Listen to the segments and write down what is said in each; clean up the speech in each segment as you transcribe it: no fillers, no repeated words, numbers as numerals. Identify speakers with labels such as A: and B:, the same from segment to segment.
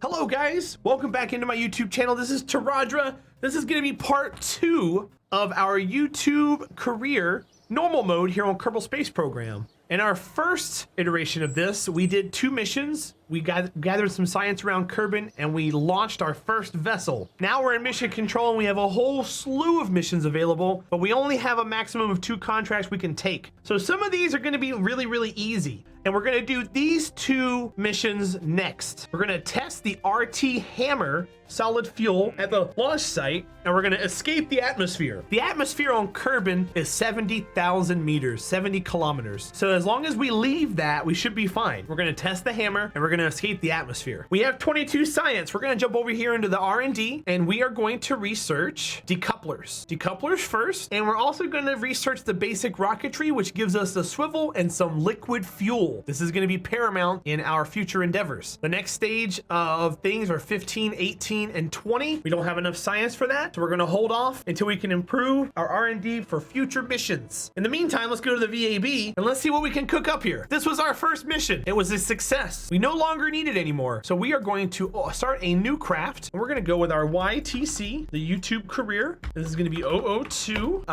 A: Hello guys, welcome back into my YouTube channel. This is Terahdra. This is gonna be part 2 of our YouTube career normal mode here on Kerbal Space Program. In our first iteration of this, we did 2 missions. We gathered some science around Kerbal and we launched our first vessel. Now we're in mission control and we have a whole slew of missions available, but we only have a maximum of 2 contracts we can take. So some of these are gonna be really easy. And we're gonna do these 2 missions next. We're gonna test the RT Hammer solid fuel at the launch site, and we're gonna escape the atmosphere. The atmosphere on Kerbal is 70,000 meters, 70 kilometers. So as long as we leave that, we should be fine. We're gonna test the hammer, and we're gonna escape the atmosphere. We have 22 science. We're gonna jump over here into the R&D, and we are going to research decouplers. Decouplers first, and we're also gonna research the basic rocketry, which gives us the swivel and some liquid fuel. This is gonna be paramount in our future endeavors. The next stage of things are 15, 18, and 20. We don't have enough science for that, so we're gonna hold off until we can improve our R&D for future missions. In the meantime, let's go to the VAB and let's see what we can cook up here. This was our first mission. It was a success. We no longer need it anymore. So we are going to start a new craft, and we're gonna go with our YTC, the YouTube career. This is gonna be 002.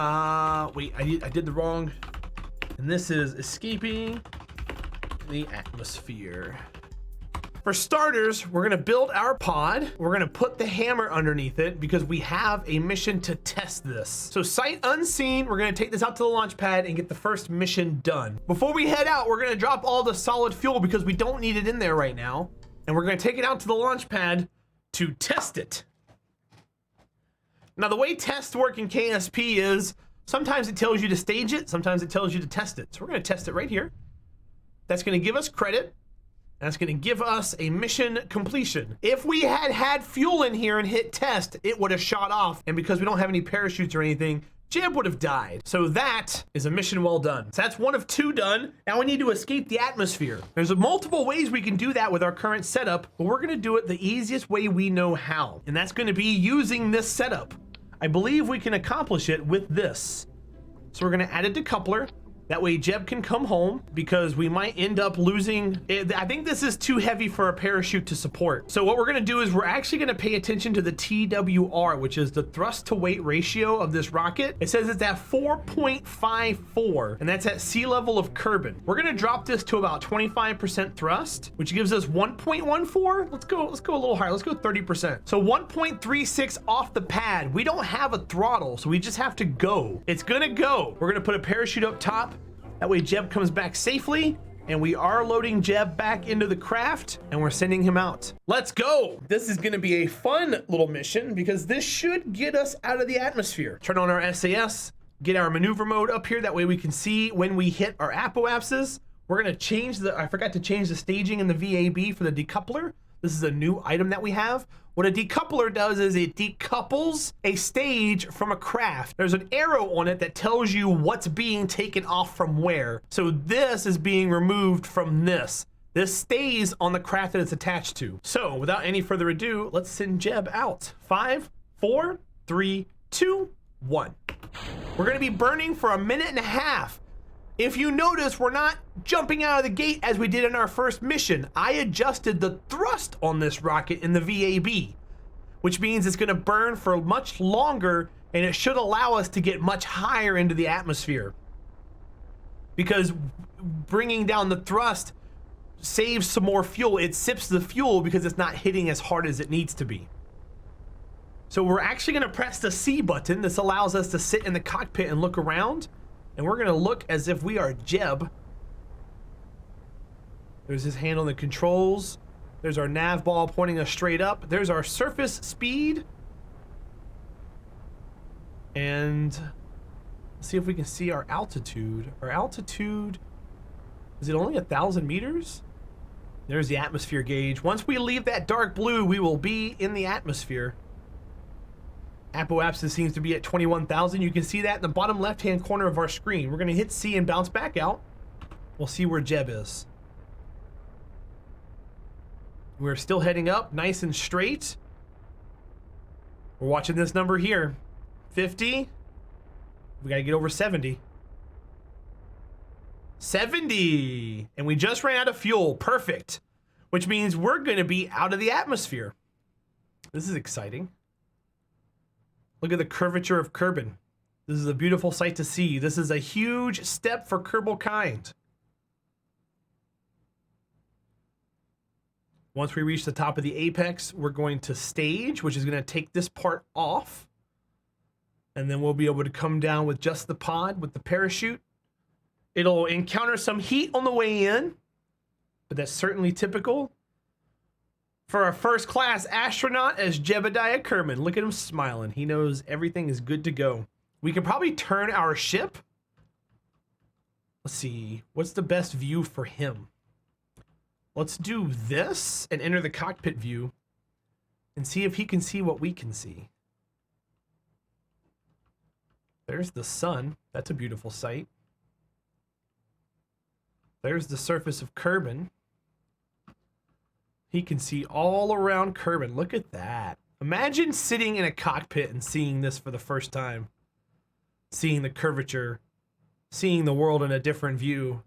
A: Wait, I did the wrong. And this is escaping the atmosphere. For starters, we're gonna build our pod. We're gonna put the hammer underneath it because we have a mission to test this. So sight unseen, we're gonna take this out to the launch pad and get the first mission done. Before we head out, we're gonna drop all the solid fuel because we don't need it in there right now. And we're gonna take it out to the launch pad to test it. Now the way tests work in KSP is sometimes it tells you to stage it, sometimes it tells you to test it. So we're gonna test it right here. That's gonna give us credit. That's gonna give us a mission completion. If we had fuel in here and hit test, it would have shot off. And because we don't have any parachutes or anything, Jeb would have died. So that is a mission well done. So that's 1 of 2 done. Now we need to escape the atmosphere. There's multiple ways we can do that with our current setup, but we're gonna do it the easiest way we know how. And that's gonna be using this setup. I believe we can accomplish it with this. So we're gonna add a decoupler. That way Jeb can come home because we might end up losing. I think this is too heavy for a parachute to support. So what we're gonna do is we're actually gonna pay attention to the TWR, which is the thrust to weight ratio of this rocket. It says it's at 4.54, and that's at sea level of Kerbal. We're gonna drop this to about 25% thrust, which gives us 1.14. Let's go a little higher. Let's go 30%. So 1.36 off the pad. We don't have a throttle, so we just have to go. It's gonna go. We're gonna put a parachute up top. That way Jeb comes back safely, and we are loading Jeb back into the craft, and we're sending him out. Let's go. This is gonna be a fun little mission because this should get us out of the atmosphere. Turn on our SAS, get our maneuver mode up here. That way we can see when we hit our apoapses. We're gonna change I forgot to change the staging in the VAB for the decoupler. This is a new item that we have. What a decoupler does is it decouples a stage from a craft. There's an arrow on it that tells you what's being taken off from where. So this is being removed from this. This stays on the craft that it's attached to. So without any further ado, let's send Jeb out. 5, 4, 3, 2, 1. We're gonna be burning for 1.5 minutes. If you notice, we're not jumping out of the gate as we did in our first mission. I adjusted the thrust on this rocket in the VAB, which means it's gonna burn for much longer, and it should allow us to get much higher into the atmosphere. Because bringing down the thrust saves some more fuel. It sips the fuel because it's not hitting as hard as it needs to be. So we're actually gonna press the C button. This allows us to sit in the cockpit and look around. And we're gonna look as if we are Jeb. There's his hand on the controls. There's our nav ball pointing us straight up. There's our surface speed. And let's see if we can see our altitude. Our altitude, is it only 1,000 meters? There's the atmosphere gauge. Once we leave that dark blue, we will be in the atmosphere. Apoapsis seems to be at 21,000. You can see that in the bottom left-hand corner of our screen. We're gonna hit C and bounce back out. We'll see where Jeb is. We're still heading up, nice and straight. We're watching this number here, 50. We gotta get over 70. 70, and we just ran out of fuel. Perfect. which means we're going to be out of the atmosphere. This is exciting. Look at the curvature of Kerbal. This is a beautiful sight to see. This is a huge step for Kerbal kind. Once we reach the top of the apex, we're going to stage, which is going to take this part off. And then we'll be able to come down with just the pod, with the parachute. It'll encounter some heat on the way in, but that's certainly typical for a first-class astronaut as Jebediah Kerman. Look at him smiling. He knows everything is good to go. We can probably turn our ship. Let's see. What's the best view for him? Let's do this and enter the cockpit view and see if he can see what we can see. There's the sun. That's a beautiful sight. There's the surface of Kerbal. He can see all around Kerbal. Look at that. Imagine sitting in a cockpit and seeing this for the first time. Seeing the curvature, seeing the world in a different view,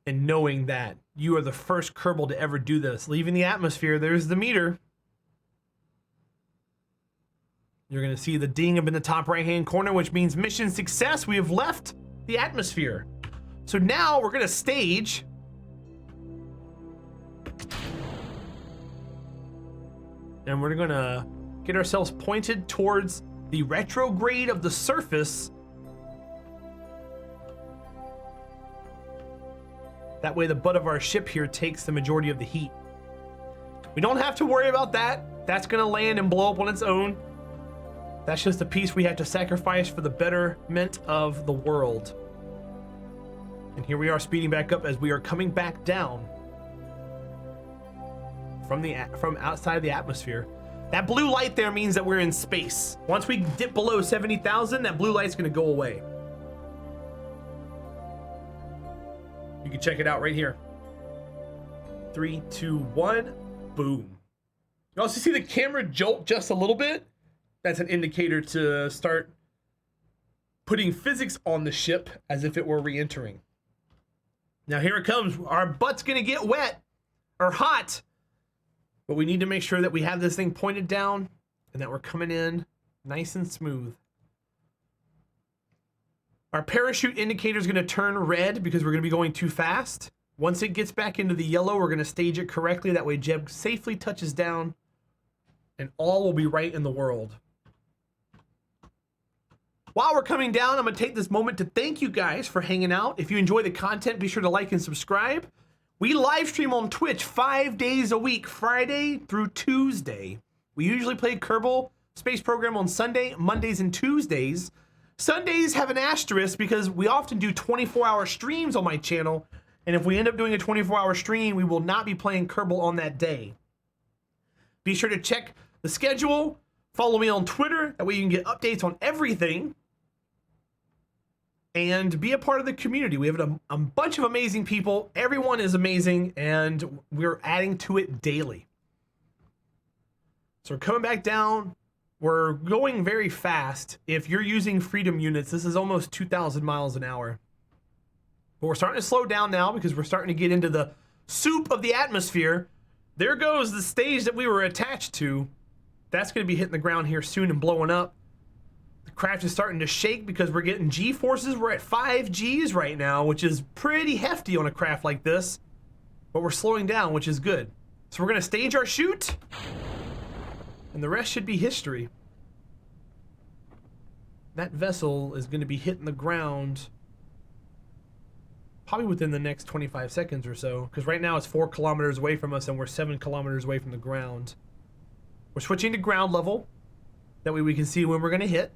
A: and knowing that you are the first Kerbal to ever do this. Leaving the atmosphere, there's the meter. You're going to see the ding up in the top right-hand corner, which means mission success. We have left the atmosphere. So now we're going to stage. And we're going to get ourselves pointed towards the retrograde of the surface. That way the butt of our ship here takes the majority of the heat. We don't have to worry about that. That's going to land and blow up on its own. That's just a piece we have to sacrifice for the betterment of the world. And here we are speeding back up as we are coming back down from outside the atmosphere. That blue light there means that we're in space. Once we dip below 70,000, that blue light's going to go away. You can check it out right here. 3, 2, 1, boom. You also see the camera jolt just a little bit. That's an indicator to start putting physics on the ship as if it were re-entering. Now here it comes. Our butt's gonna get wet or hot, but we need to make sure that we have this thing pointed down and that we're coming in nice and smooth. Our parachute indicator is gonna turn red because we're gonna be going too fast. Once it gets back into the yellow, we're gonna stage it correctly. That way Jeb safely touches down and all will be right in the world. While we're coming down, I'm going to take this moment to thank you guys for hanging out. If you enjoy the content, be sure to like and subscribe. We live stream on Twitch 5 days a week, Friday through Tuesday. We usually play Kerbal Space Program on Sunday, Mondays, and Tuesdays. Sundays have an asterisk because we often do 24-hour streams on my channel. And if we end up doing a 24-hour stream, we will not be playing Kerbal on that day. Be sure to check the schedule. Follow me on Twitter. That way you can get updates on everything. And be a part of the community. We have a bunch of amazing people. Everyone is amazing, and we're adding to it daily. So we're coming back down. We're going very fast. If you're using Freedom units, this is almost 2,000 miles an hour. But we're starting to slow down now because we're starting to get into the soup of the atmosphere. There goes the stage that we were attached to. That's going to be hitting the ground here soon and blowing up. The craft is starting to shake because we're getting G forces. We're at 5 Gs right now, which is pretty hefty on a craft like this. But we're slowing down, which is good. So we're going to stage our chute. And the rest should be history. That vessel is going to be hitting the ground probably within the next 25 seconds or so. Because right now it's 4 kilometers away from us and we're 7 kilometers away from the ground. We're switching to ground level. That way we can see when we're going to hit.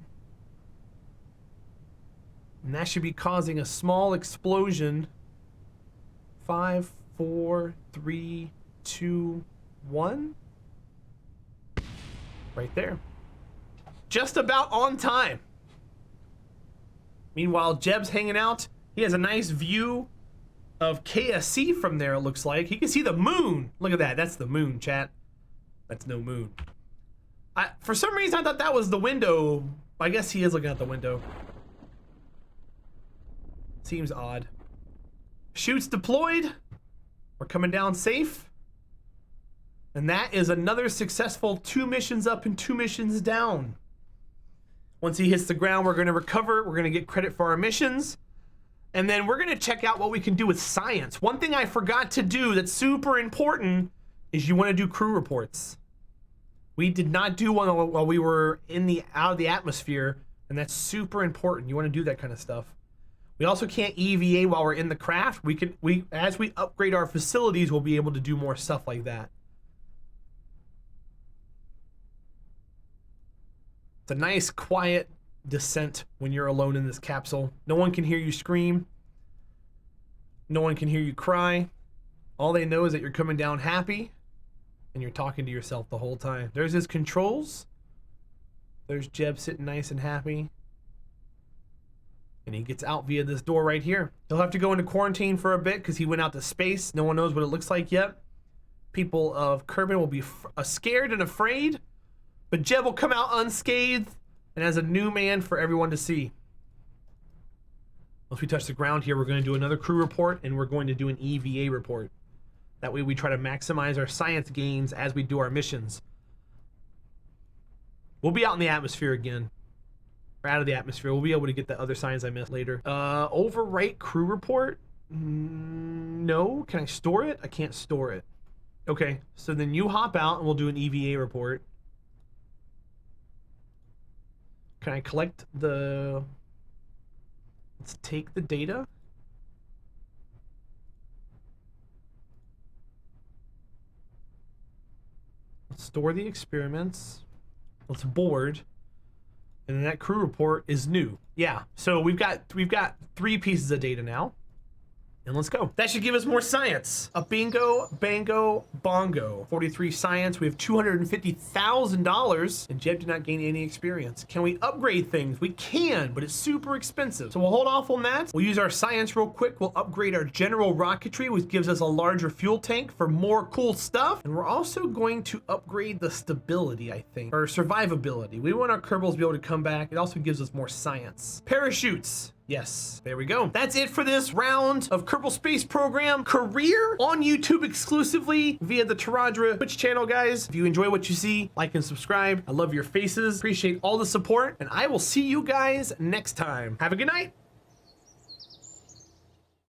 A: And that should be causing a small explosion. 5, 4, 3, 2, 1. Right there. Just about on time. Meanwhile, Jeb's hanging out. He has a nice view of KSC from there, it looks like. He can see the moon. Look at that. That's the moon, chat. That's no moon. For some reason, I thought that was the window. I guess he is looking out the window. Seems odd. Chutes deployed. We're coming down safe. And that is another successful 2 missions up and 2 missions down. Once he hits the ground, we're gonna recover. We're gonna get credit for our missions. And then we're gonna check out what we can do with science. One thing I forgot to do that's super important is you wanna do crew reports. We did not do one while we were out of the atmosphere, and that's super important. You wanna do that kind of stuff. We also can't EVA while we're in the craft. As we upgrade our facilities, we'll be able to do more stuff like that. It's a nice, quiet descent when you're alone in this capsule. No one can hear you scream. No one can hear you cry. All they know is that you're coming down happy, and you're talking to yourself the whole time. There's his controls. There's Jeb sitting nice and happy. And he gets out via this door right here. He'll have to go into quarantine for a bit because he went out to space. No one knows what it looks like yet. People of Kerbal will be scared and afraid, but Jeb will come out unscathed and as a new man for everyone to see. Once we touch the ground here, we're going to do another crew report, and we're going to do an EVA report. That way we try to maximize our science gains as we do our missions. We'll be out in the atmosphere again. We're out of the atmosphere. We'll be able to get the other signs I missed later. Overwrite crew report? No. Can I store it? I can't store it. Okay, so then you hop out and we'll do an EVA report. Can I collect the... Let's take the data. Let's store the experiments. Let's board. And then that crew report is new. Yeah, so we've got 3 pieces of data now. And let's go. That should give us more science. A bingo, bango, bongo. 43 science. We have $250,000. And Jeb did not gain any experience. Can we upgrade things? We can, but it's super expensive. So we'll hold off on that. We'll use our science real quick. We'll upgrade our general rocketry, which gives us a larger fuel tank for more cool stuff. And we're also going to upgrade the stability, I think, or survivability. We want our Kerbals to be able to come back. It also gives us more science. Parachutes. Yes, there we go. That's it for this round of Kerbal Space Program Career on YouTube exclusively via the Terahdra Twitch channel, guys. If you enjoy what you see, like and subscribe. I love your faces. Appreciate all the support, and I will see you guys next time. Have a good night.